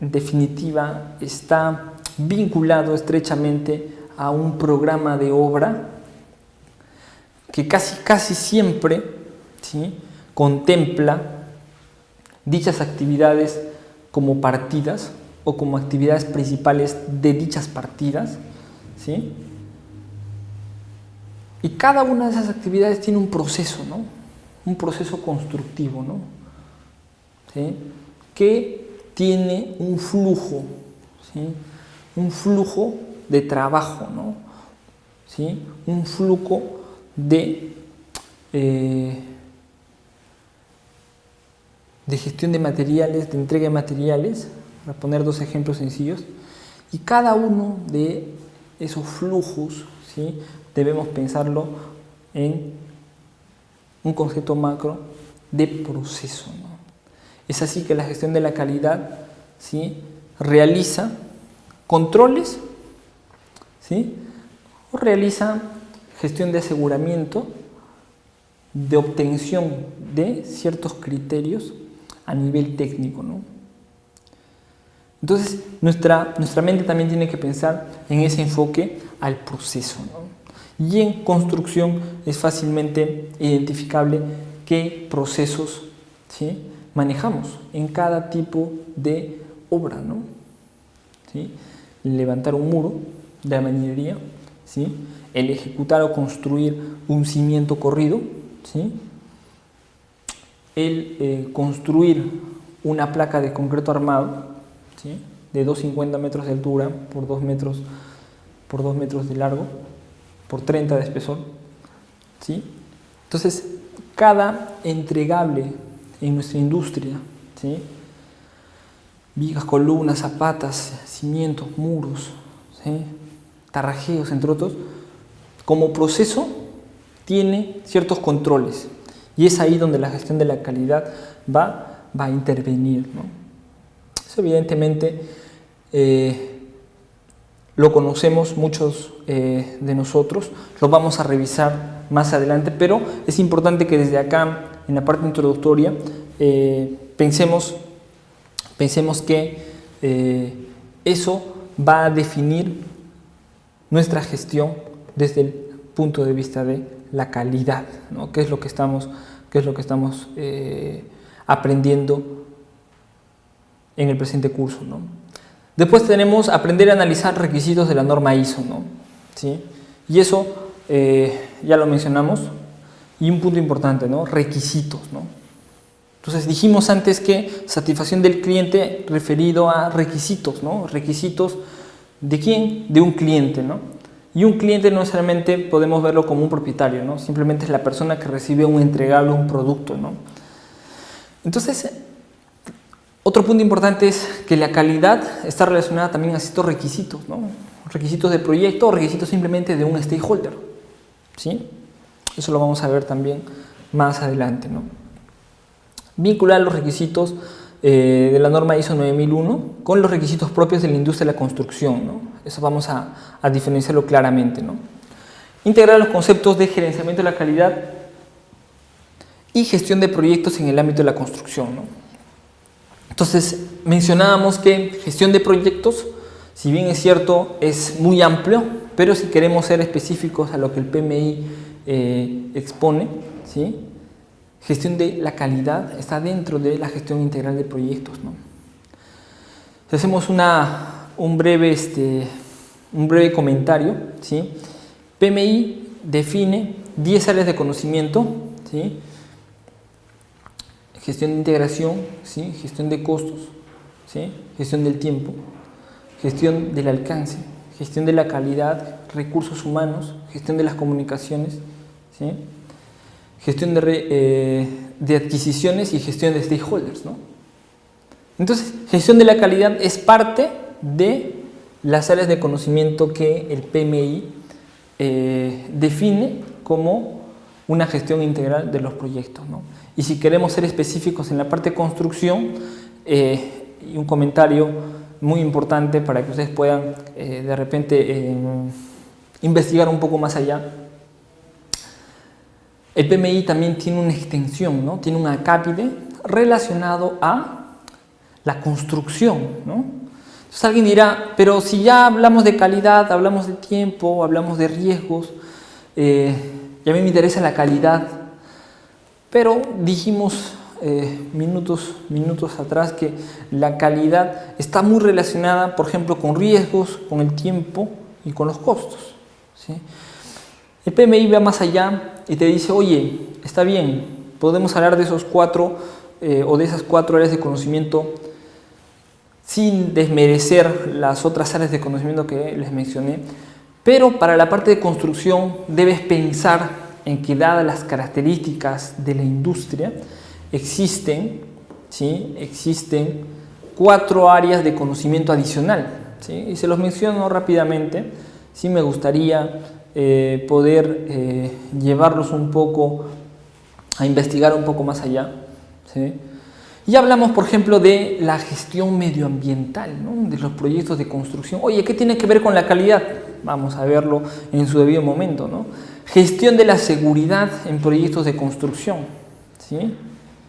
en definitiva, está vinculado estrechamente a un programa de obra que casi siempre, ¿sí? Contempla dichas actividades como partidas o como actividades principales de dichas partidas, ¿sí? Y cada una de esas actividades tiene un proceso, ¿no? Un proceso constructivo, ¿no? ¿Sí? Que tiene un flujo, ¿sí? Un flujo de trabajo, ¿no? ¿Sí? Un flujo de gestión de materiales, de entrega de materiales, para poner dos ejemplos sencillos, y cada uno de esos flujos, ¿sí? Debemos pensarlo en un concepto macro de proceso, ¿no? Es así que la gestión de la calidad, ¿sí? Realiza controles, ¿sí? O realiza gestión de aseguramiento, de obtención de ciertos criterios a nivel técnico, ¿no? Entonces, nuestra mente también tiene que pensar en ese enfoque al proceso, ¿no? Y en construcción es fácilmente identificable qué procesos, ¿sí? Manejamos en cada tipo de obra, ¿no? ¿Sí? Levantar un muro de albañilería, ¿sí? El ejecutar o construir un cimiento corrido, ¿sí? El construir una placa de concreto armado, ¿sí? De 2,50 metros de altura por 2 metros de largo, por 30 de espesor, ¿sí? Entonces, cada entregable en nuestra industria, ¿sí? Vigas, columnas, zapatas, cimientos, muros, ¿sí? Tarrajeos, entre otros, como proceso tiene ciertos controles, y es ahí donde la gestión de la calidad va a intervenir, ¿no? Eso evidentemente lo conocemos muchos de nosotros, lo vamos a revisar más adelante, pero es importante que desde acá, en la parte introductoria, pensemos que eso va a definir nuestra gestión desde el punto de vista de la calidad, ¿no? ¿Qué es lo que estamos aprendiendo en el presente curso, ¿no? Después tenemos aprender a analizar requisitos de la norma ISO, ¿no? ¿Sí? Y eso ya lo mencionamos. Y un punto importante, ¿no? Requisitos, ¿no? Entonces dijimos antes que satisfacción del cliente referido a requisitos, ¿no? Requisitos ¿de quién? De un cliente, ¿no? Y un cliente no necesariamente podemos verlo como un propietario, ¿no? Simplemente es la persona que recibe un entregable, un producto, ¿no? Entonces, otro punto importante es que la calidad está relacionada también a ciertos requisitos, ¿no? Requisitos de proyecto o requisitos simplemente de un stakeholder, ¿sí? Eso lo vamos a ver también más adelante, ¿no? Vincular los requisitos de la norma ISO 9001 con los requisitos propios de la industria de la construcción, ¿no? Eso vamos a diferenciarlo claramente, ¿no? Integrar los conceptos de gerenciamiento de la calidad y gestión de proyectos en el ámbito de la construcción, ¿no? Entonces, mencionábamos que gestión de proyectos, si bien es cierto, es muy amplio, pero si queremos ser específicos a lo que el PMI expone, ¿sí? Gestión de la calidad está dentro de la gestión integral de proyectos, ¿no? Si hacemos un breve comentario, ¿sí? PMI define 10 áreas de conocimiento, ¿sí? Gestión de integración, ¿sí? Gestión de costos, ¿sí? Gestión del tiempo, gestión del alcance, gestión de la calidad, recursos humanos, gestión de las comunicaciones, ¿sí? Gestión de adquisiciones y gestión de stakeholders, ¿no? Entonces, gestión de la calidad es parte de las áreas de conocimiento que el PMI define como una gestión integral de los proyectos, ¿no? Y si queremos ser específicos en la parte de construcción, y un comentario muy importante para que ustedes puedan de repente investigar un poco más allá. El PMI también tiene una extensión, ¿no? Tiene un acápite relacionado a la construcción, ¿no? Entonces alguien dirá, pero si ya hablamos de calidad, hablamos de tiempo, hablamos de riesgos, y a mí me interesa la calidad, pero dijimos minutos atrás que la calidad está muy relacionada, por ejemplo, con riesgos, con el tiempo y con los costos, ¿sí? El PMI va más allá y te dice, oye, está bien, podemos hablar de esos cuatro o de esas 4 áreas de conocimiento sin desmerecer las otras áreas de conocimiento que les mencioné, pero para la parte de construcción debes pensar en que dadas las características de la industria, existen 4 áreas de conocimiento adicional, ¿sí? Y se los menciono rápidamente. Sí me gustaría poder llevarlos un poco a investigar un poco más allá, ¿sí? Y hablamos, por ejemplo, de la gestión medioambiental, ¿no? De los proyectos de construcción. Oye, ¿qué tiene que ver con la calidad? Vamos a verlo en su debido momento, ¿no? Gestión de la seguridad en proyectos de construcción, ¿sí?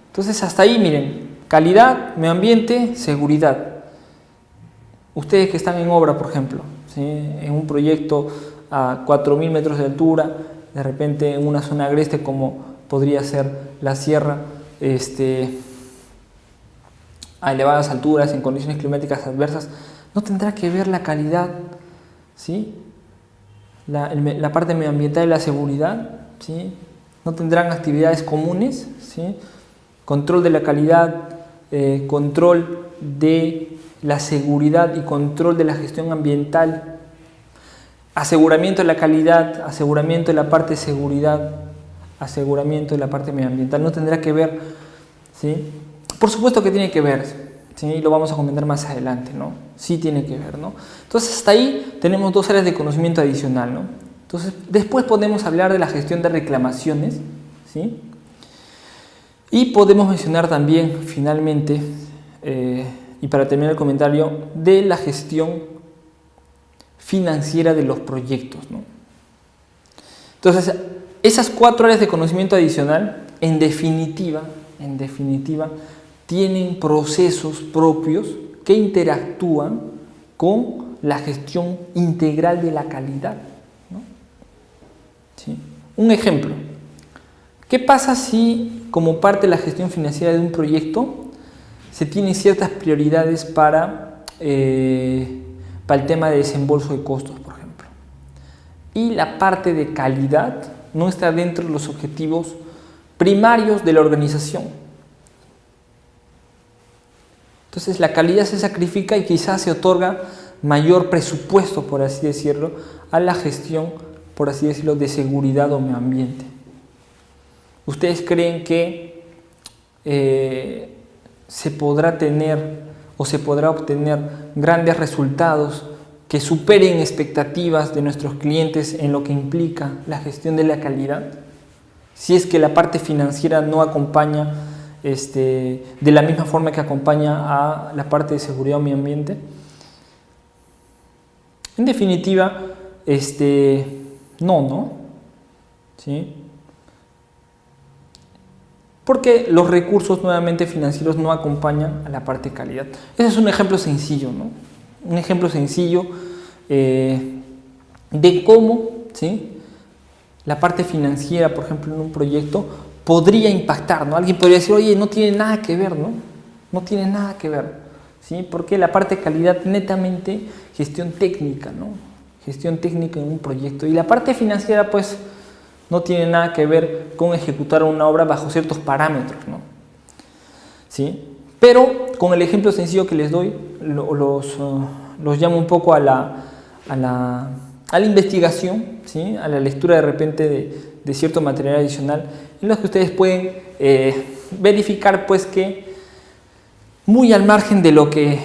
Entonces, hasta ahí, miren, calidad, medio ambiente, seguridad. Ustedes que están en obra, por ejemplo, ¿sí? En un proyecto a 4.000 metros de altura, de repente en una zona agreste como podría ser la sierra, a elevadas alturas, en condiciones climáticas adversas, no tendrá que ver la calidad, ¿sí? La parte medioambiental y la seguridad, ¿sí? No tendrán actividades comunes, ¿sí? Control de la calidad, control de la seguridad y control de la gestión ambiental. aseguramiento de la calidad, aseguramiento de la parte de seguridad, aseguramiento de la parte medioambiental, no tendrá que ver, ¿sí? Por supuesto que tiene que ver, ¿sí? Lo vamos a comentar más adelante, ¿no? Sí tiene que ver, ¿no? Entonces, hasta ahí tenemos dos áreas de conocimiento adicional, ¿no? Entonces, después podemos hablar de la gestión de reclamaciones, ¿sí? Y podemos mencionar también, finalmente, y para terminar el comentario, de la gestión financiera de los proyectos, ¿no? Entonces, esas 4 áreas de conocimiento adicional, en definitiva, tienen procesos propios que interactúan con la gestión integral de la calidad, ¿no? ¿Sí? Un ejemplo. ¿Qué pasa si, como parte de la gestión financiera de un proyecto, se tienen ciertas prioridades para el tema de desembolso de costos, por ejemplo? Y la parte de calidad no está dentro de los objetivos primarios de la organización. Entonces la calidad se sacrifica y quizás se otorga mayor presupuesto, por así decirlo, a la gestión, por así decirlo, de seguridad o medio ambiente. ¿Ustedes creen que se podrá tener o se podrá obtener grandes resultados que superen expectativas de nuestros clientes en lo que implica la gestión de la calidad? Si es que la parte financiera no acompaña de la misma forma que acompaña a la parte de seguridad o medio ambiente. En definitiva, no, ¿sí? Porque los recursos nuevamente financieros no acompañan a la parte de calidad. Ese es un ejemplo sencillo, ¿no? Un ejemplo sencillo de cómo, ¿sí?, la parte financiera, por ejemplo, en un proyecto podría impactar, ¿no? Alguien podría decir, oye, no tiene nada que ver, ¿no? No tiene nada que ver, ¿sí? Porque la parte de calidad netamente gestión técnica, ¿no? Gestión técnica en un proyecto. Y la parte financiera, pues, no tiene nada que ver con ejecutar una obra bajo ciertos parámetros, ¿no? ¿Sí? Pero con el ejemplo sencillo que les doy, los llamo un poco a la investigación, ¿sí?, a la lectura de repente de cierto material adicional, en los que ustedes pueden verificar, pues, que muy al margen de lo que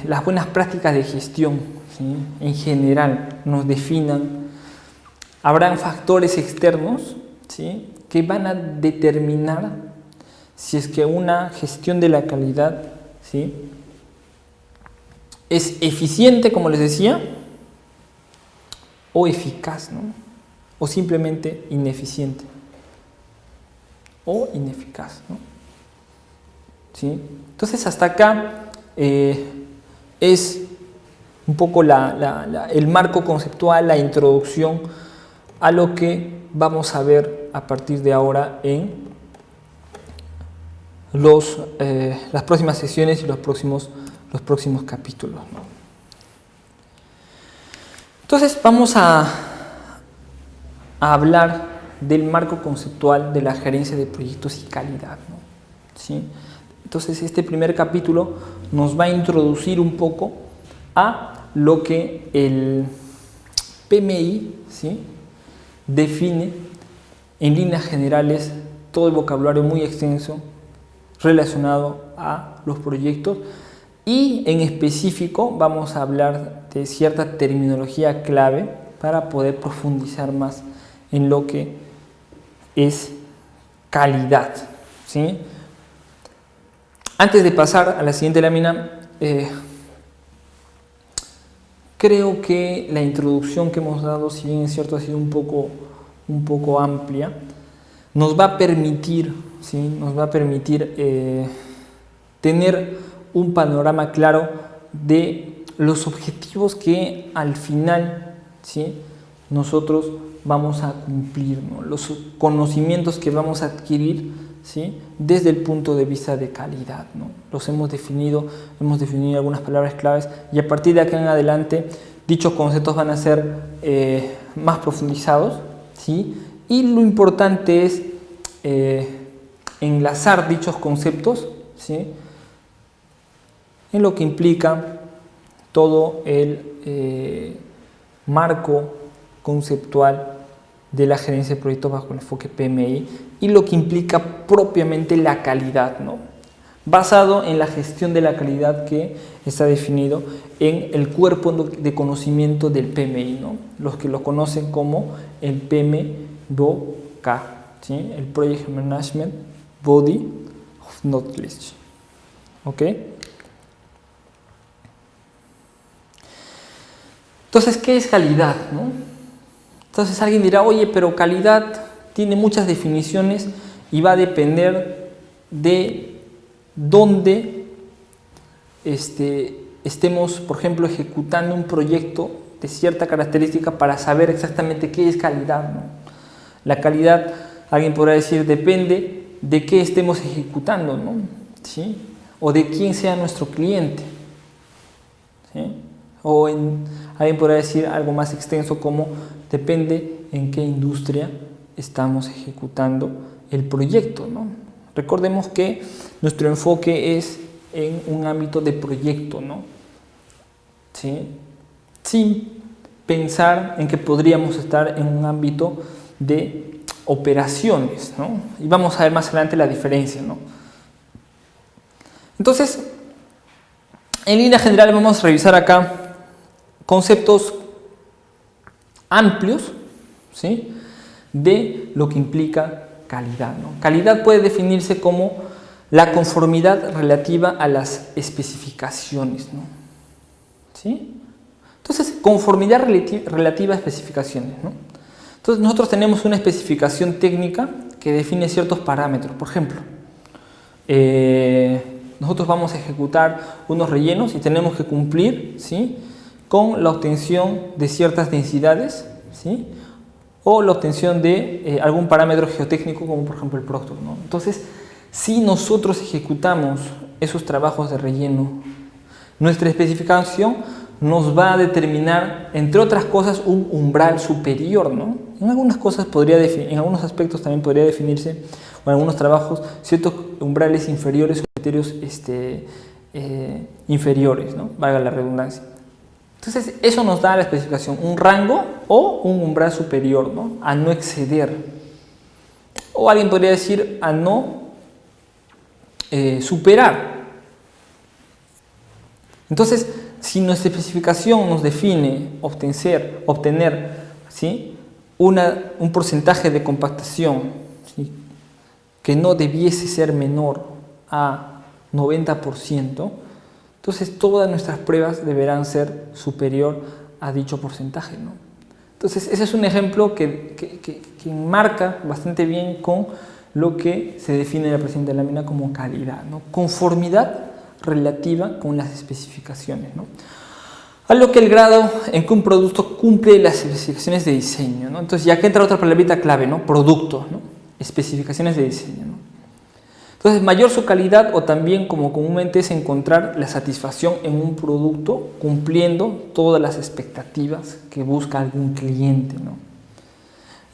las buenas prácticas de gestión, ¿sí?, en general nos definan, habrán factores externos, ¿sí?, que van a determinar si es que una gestión de la calidad, ¿sí?, es eficiente, como les decía, o eficaz, ¿no?, o simplemente ineficiente o ineficaz, ¿no? ¿Sí? Entonces, hasta acá es un poco el marco conceptual, la introducción a lo que vamos a ver a partir de ahora en las próximas sesiones y los próximos capítulos, ¿no? Entonces vamos a hablar del marco conceptual de la gerencia de proyectos y calidad, ¿no? ¿Sí? Entonces este primer capítulo nos va a introducir un poco a lo que el PMI, ¿sí?, define en líneas generales, todo el vocabulario muy extenso relacionado a los proyectos, y en específico vamos a hablar de cierta terminología clave para poder profundizar más en lo que es calidad, ¿sí? Antes de pasar a la siguiente lámina, creo que la introducción que hemos dado, si bien es cierto ha sido un poco amplia, nos va a permitir, ¿sí?, tener un panorama claro de los objetivos que al final, ¿sí?, nosotros vamos a cumplir, ¿no?, los conocimientos que vamos a adquirir, ¿sí?, desde el punto de vista de calidad, ¿no? Los hemos definido algunas palabras claves, y a partir de acá en adelante dichos conceptos van a ser más profundizados, ¿sí?, y lo importante es enlazar dichos conceptos, ¿sí?, en lo que implica todo el marco conceptual de la gerencia de proyectos bajo el enfoque PMI y lo que implica propiamente la calidad, ¿no? Basado en la gestión de la calidad que está definido en el cuerpo de conocimiento del PMI, ¿no? Los que lo conocen como el PMBOK, ¿sí? El Project Management Body of Knowledge. ¿Ok? Entonces, ¿qué es calidad, no? Entonces alguien dirá, oye, pero calidad tiene muchas definiciones y va a depender de dónde estemos, por ejemplo, ejecutando un proyecto de cierta característica para saber exactamente qué es calidad, ¿no? La calidad, alguien podrá decir, depende de qué estemos ejecutando, ¿no? ¿Sí? O de quién sea nuestro cliente, ¿sí? O alguien podrá decir algo más extenso como depende en qué industria estamos ejecutando el proyecto, ¿no? Recordemos que nuestro enfoque es en un ámbito de proyecto, ¿no? ¿Sí? Sin pensar en que podríamos estar en un ámbito de operaciones, ¿no? Y vamos a ver más adelante la diferencia, ¿no? Entonces, en línea general vamos a revisar acá conceptos amplios, ¿sí? De lo que implica calidad, ¿no? Calidad puede definirse como la conformidad relativa a las especificaciones, ¿no? ¿Sí? Entonces, conformidad relativa a especificaciones, ¿no? Entonces, nosotros tenemos una especificación técnica que define ciertos parámetros. Por ejemplo, nosotros vamos a ejecutar unos rellenos y tenemos que cumplir, ¿sí?, con la obtención de ciertas densidades, ¿sí?, o la obtención de algún parámetro geotécnico como por ejemplo el Proctor, ¿no? Entonces, si nosotros ejecutamos esos trabajos de relleno, nuestra especificación nos va a determinar, entre otras cosas, un umbral superior, ¿no? En algunas cosas en algunos aspectos también podría definirse, o en algunos trabajos, ciertos umbrales inferiores o criterios inferiores, ¿no? Valga la redundancia. Entonces, eso nos da a la especificación un rango o un umbral superior, ¿no?, a no exceder. O alguien podría decir a no superar. Entonces, si nuestra especificación nos define obtener, ¿sí?, un porcentaje de compactación, ¿sí?, que no debiese ser menor a 90%, entonces todas nuestras pruebas deberán ser superior a dicho porcentaje, ¿no? Entonces ese es un ejemplo que marca bastante bien con lo que se define en la presente lámina como calidad, ¿no? Conformidad relativa con las especificaciones, ¿no? A lo que el grado en que un producto cumple las especificaciones de diseño, ¿no? Entonces ya que entra otra palabrita clave, ¿no? Producto, ¿no? Especificaciones de diseño, ¿no? Entonces, mayor su calidad, o también como comúnmente es encontrar la satisfacción en un producto cumpliendo todas las expectativas que busca algún cliente, ¿no?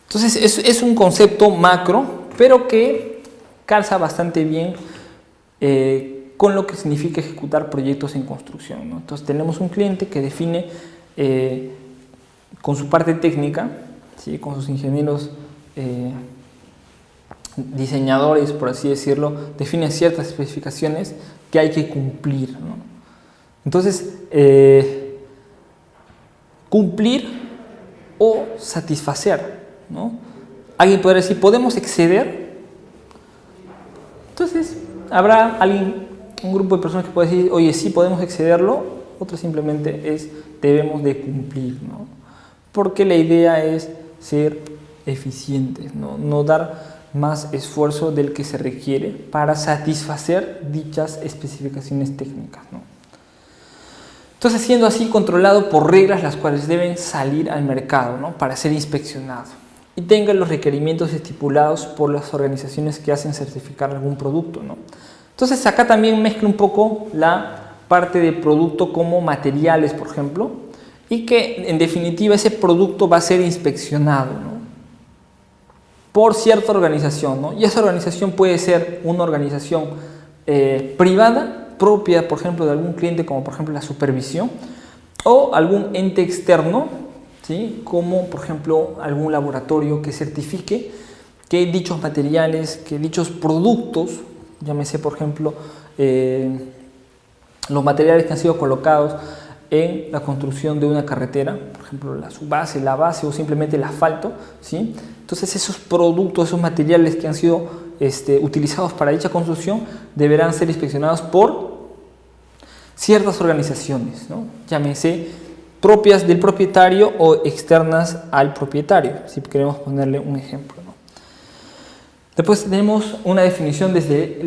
Entonces es un concepto macro, pero que calza bastante bien con lo que significa ejecutar proyectos en construcción, ¿no? Entonces tenemos un cliente que define con su parte técnica, ¿sí?, con sus ingenieros diseñadores, por así decirlo, definen ciertas especificaciones que hay que cumplir, ¿no? Entonces, cumplir o satisfacer, ¿no? Alguien podrá decir, ¿podemos exceder? Entonces, habrá un grupo de personas que puede decir, oye, sí podemos excederlo, otro simplemente es, debemos de cumplir, ¿no? Porque la idea es ser eficientes, ¿no? No dar más esfuerzo del que se requiere para satisfacer dichas especificaciones técnicas, ¿no? Entonces, siendo así controlado por reglas las cuales deben salir al mercado, ¿no?, para ser inspeccionado y tengan los requerimientos estipulados por las organizaciones que hacen certificar algún producto, ¿no? Entonces, acá también mezcla un poco la parte de producto como materiales, por ejemplo, y que en definitiva ese producto va a ser inspeccionado, ¿no?, por cierta organización, ¿no? Y esa organización puede ser una organización privada, propia, por ejemplo, de algún cliente, como por ejemplo la supervisión, o algún ente externo, ¿sí? Como por ejemplo algún laboratorio que certifique que dichos materiales, que dichos productos, llámese por ejemplo los materiales que han sido colocados en la construcción de una carretera, por ejemplo la subbase, la base o simplemente el asfalto, ¿sí? Entonces esos productos, esos materiales que han sido utilizados para dicha construcción deberán ser inspeccionados por ciertas organizaciones, ¿no? Llámese propias del propietario o externas al propietario, si queremos ponerle un ejemplo, ¿no? Después tenemos una definición desde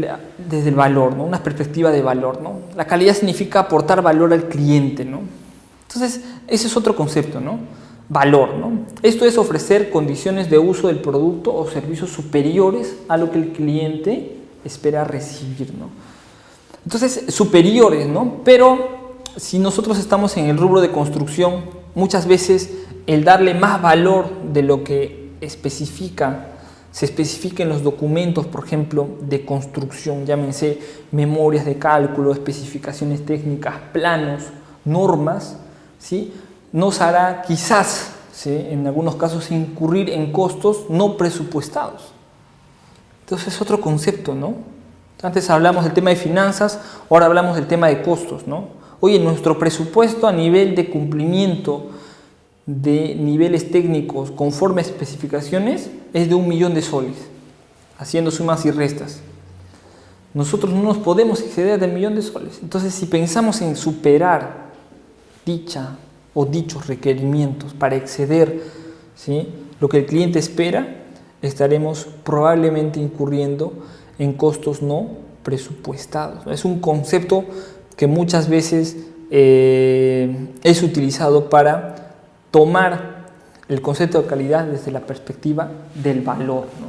el valor, ¿no? Una perspectiva de valor, ¿no? La calidad significa aportar valor al cliente, ¿no? Entonces, ese es otro concepto, ¿no? Valor, ¿no? Esto es ofrecer condiciones de uso del producto o servicios superiores a lo que el cliente espera recibir, ¿no? Entonces, superiores, ¿no? Pero si nosotros estamos en el rubro de construcción, muchas veces el darle más valor de lo que se especifica en los documentos, por ejemplo, de construcción, llámense memorias de cálculo, especificaciones técnicas, planos, normas, ¿sí? Nos hará quizás, ¿sí?, en algunos casos incurrir en costos no presupuestados. Entonces es otro concepto, ¿no? Antes hablamos del tema de finanzas, ahora hablamos del tema de costos, ¿no? Oye, nuestro presupuesto a nivel de cumplimiento de niveles técnicos conforme a especificaciones es de 1 millón de soles, haciendo sumas y restas. Nosotros no nos podemos exceder del 1 millón de soles. Entonces, si pensamos en superar dicha o dichos requerimientos para exceder, ¿sí?, lo que el cliente espera, estaremos probablemente incurriendo en costos no presupuestados. Es un concepto que muchas veces es utilizado para tomar el concepto de calidad desde la perspectiva del valor, ¿no?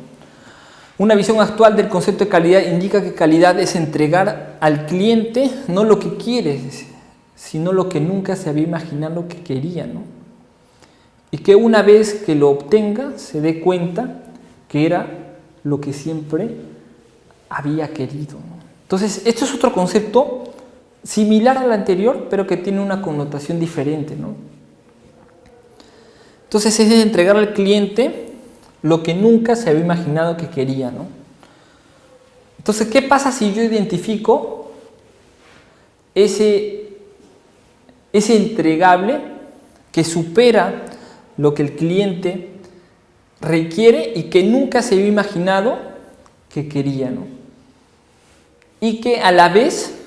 Una visión actual del concepto de calidad indica que calidad es entregar al cliente no lo que quiere, sino lo que nunca se había imaginado que quería, ¿no? Y que una vez que lo obtenga se dé cuenta que era lo que siempre había querido, ¿no? Entonces, esto es otro concepto similar al anterior, pero que tiene una connotación diferente, ¿no? Entonces, es entregar al cliente lo que nunca se había imaginado que quería, ¿no? Entonces, ¿qué pasa si yo identifico ese entregable que supera lo que el cliente requiere y que nunca se había imaginado que quería, ¿no? Y que a la vez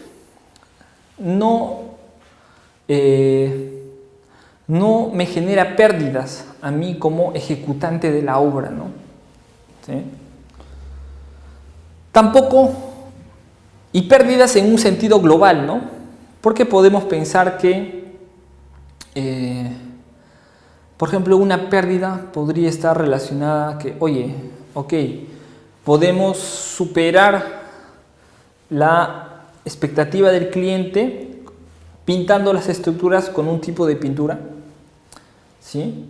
no me genera pérdidas a mí como ejecutante de la obra, ¿no? ¿Sí? Tampoco, y pérdidas en un sentido global, ¿no? Porque podemos pensar que, por ejemplo, una pérdida podría estar relacionada a que, oye, ok, podemos superar la expectativa del cliente pintando las estructuras con un tipo de pintura, ¿sí?,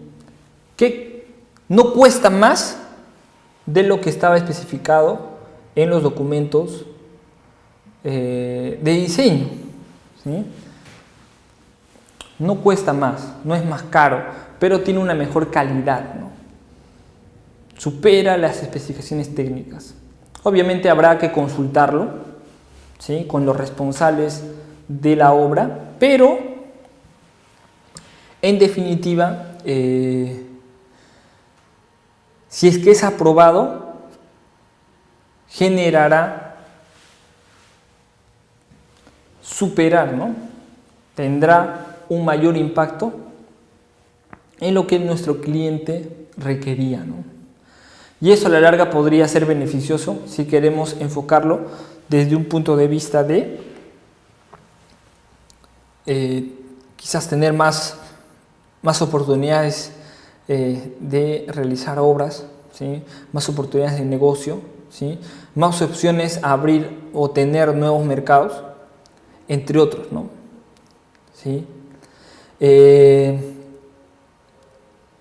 que no cuesta más de lo que estaba especificado en los documentos de diseño, ¿sí? No cuesta más, no es más caro, pero tiene una mejor calidad, ¿no? Supera las especificaciones técnicas. Obviamente habrá que consultarlo, ¿sí?, con los responsables de la obra, pero en definitiva, si es que es aprobado, generará superar, ¿no? Tendrá un mayor impacto en lo que nuestro cliente requería, ¿no? Y eso a la larga podría ser beneficioso si queremos enfocarlo desde un punto de vista de quizás tener más oportunidades de realizar obras, ¿sí?, más oportunidades de negocio, ¿sí?, más opciones a abrir o tener nuevos mercados, entre otros, ¿no? ¿Sí?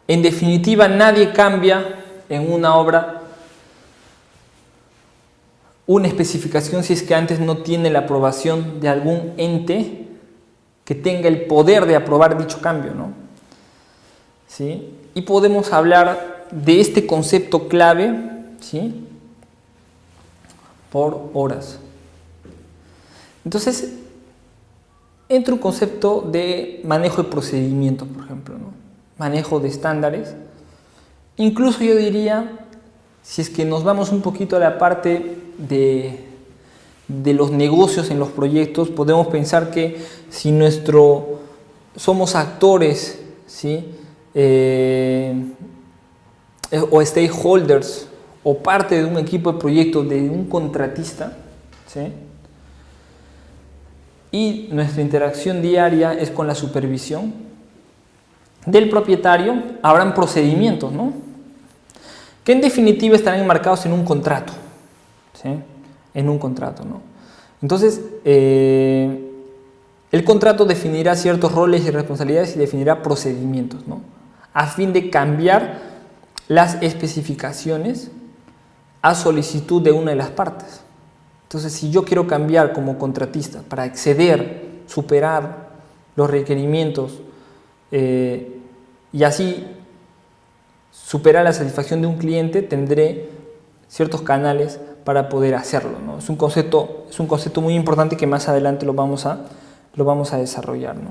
En definitiva, nadie cambia en una obra una especificación si es que antes no tiene la aprobación de algún ente que tenga el poder de aprobar dicho cambio, ¿no? ¿sí? Y podemos hablar de este concepto clave, ¿sí? Por horas. Entonces, entra un concepto de manejo de procedimientos, por ejemplo, ¿no? Manejo de estándares. Incluso yo diría, si es que nos vamos un poquito a la parte de los negocios en los proyectos, podemos pensar que si somos actores, ¿sí? O stakeholders, o parte de un equipo de proyecto de un contratista, ¿sí? Y nuestra interacción diaria es con la supervisión del propietario, habrán procedimientos, ¿no? Que en definitiva estarán enmarcados en un contrato, ¿sí? En un contrato, ¿no? Entonces, el contrato definirá ciertos roles y responsabilidades y definirá procedimientos, ¿no? A fin de cambiar las especificaciones a solicitud de una de las partes. Entonces, si yo quiero cambiar como contratista para exceder, superar los requerimientos y así superar la satisfacción de un cliente, tendré ciertos canales para poder hacerlo, ¿no? Es un concepto muy importante que más adelante lo vamos a desarrollar, ¿no?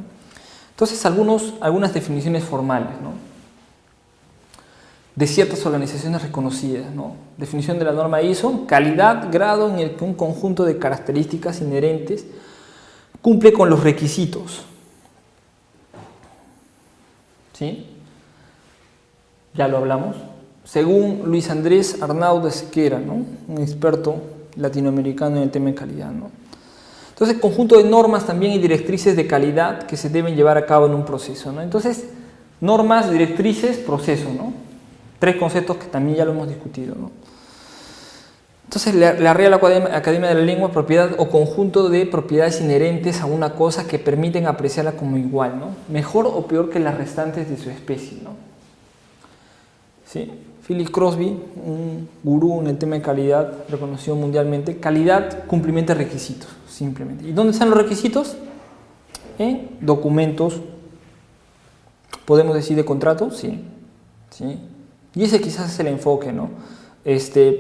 Entonces, algunas definiciones formales, ¿no? De ciertas organizaciones reconocidas, ¿no? Definición de la norma ISO: calidad, grado en el que un conjunto de características inherentes cumple con los requisitos, ¿sí? Ya lo hablamos. Según Luis Andrés Arnaud Esquera, ¿no? Un experto latinoamericano en el tema de calidad, ¿no? Entonces, conjunto de normas también y directrices de calidad que se deben llevar a cabo en un proceso, ¿no? Entonces, normas, directrices, proceso, ¿no? Tres conceptos que también ya lo hemos discutido, ¿no? Entonces, la Real Academia de la Lengua: propiedad o conjunto de propiedades inherentes a una cosa que permiten apreciarla como igual, ¿no? Mejor o peor que las restantes de su especie, ¿no? ¿Sí? Philip Crosby, un gurú en el tema de calidad, reconocido mundialmente: calidad, cumplimiento de requisitos, simplemente. ¿Y dónde están los requisitos? En documentos, podemos decir, de contrato, sí, ¿sí? Y ese quizás es el enfoque, ¿no?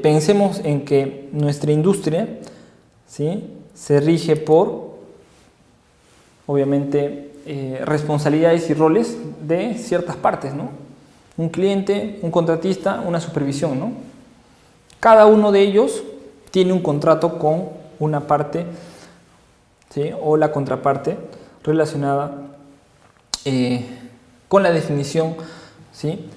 Pensemos en que nuestra industria, ¿sí? Se rige por, obviamente, responsabilidades y roles de ciertas partes, ¿no? Un cliente, un contratista, una supervisión, ¿no? Cada uno de ellos tiene un contrato con una parte, ¿sí? O la contraparte relacionada con la definición, ¿sí?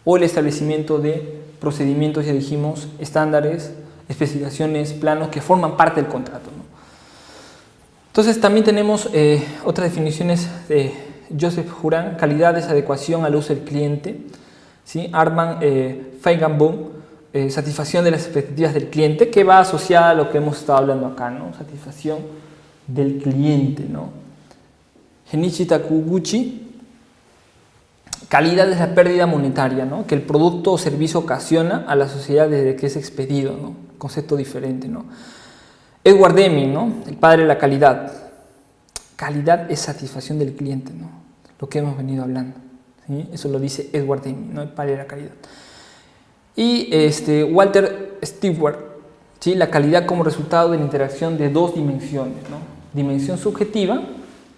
O el establecimiento de procedimientos, ya dijimos, estándares, especificaciones, planos que forman parte del contrato, ¿no? Entonces también tenemos otras definiciones de Joseph Juran: calidad es adecuación al uso del cliente, ¿sí? Armand Feigenbaum: satisfacción de las expectativas del cliente, que va asociada a lo que hemos estado hablando acá, ¿no? Satisfacción del cliente, ¿no? Genichi Takuguchi: calidad es la pérdida monetaria, ¿no? Que el producto o servicio ocasiona a la sociedad desde que es expedido, ¿no? Concepto diferente, ¿no? Edward Deming, ¿no? El padre de la calidad: calidad es satisfacción del cliente, ¿no? Lo que hemos venido hablando, ¿sí? Eso lo dice Edward Deming, ¿no? El padre de la calidad. Y Walter Stewart, ¿sí? La calidad como resultado de la interacción de dos dimensiones, ¿no? Dimensión subjetiva,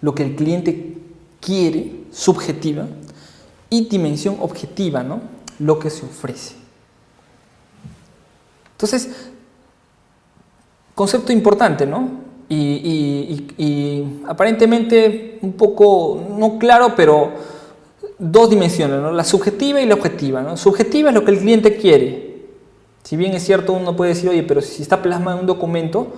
lo que el cliente quiere, subjetiva, y dimensión objetiva, ¿no? Lo que se ofrece. Entonces, concepto importante, ¿no? Y aparentemente un poco no claro, pero dos dimensiones, ¿no? La subjetiva y la objetiva, ¿no? Subjetiva es lo que el cliente quiere. Si bien es cierto, uno puede decir, oye, pero si está plasmado en un documento,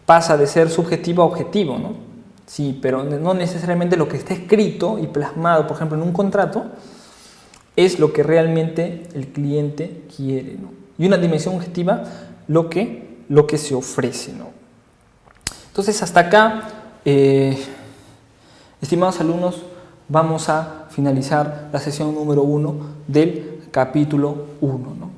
pasa de ser subjetivo a objetivo, ¿no? Sí, pero no necesariamente lo que está escrito y plasmado, por ejemplo, en un contrato, es lo que realmente el cliente quiere, ¿no? Y una dimensión objetiva, lo que se ofrece, ¿no? Entonces, hasta acá, estimados alumnos, vamos a finalizar la sesión número 1 del capítulo 1, ¿no?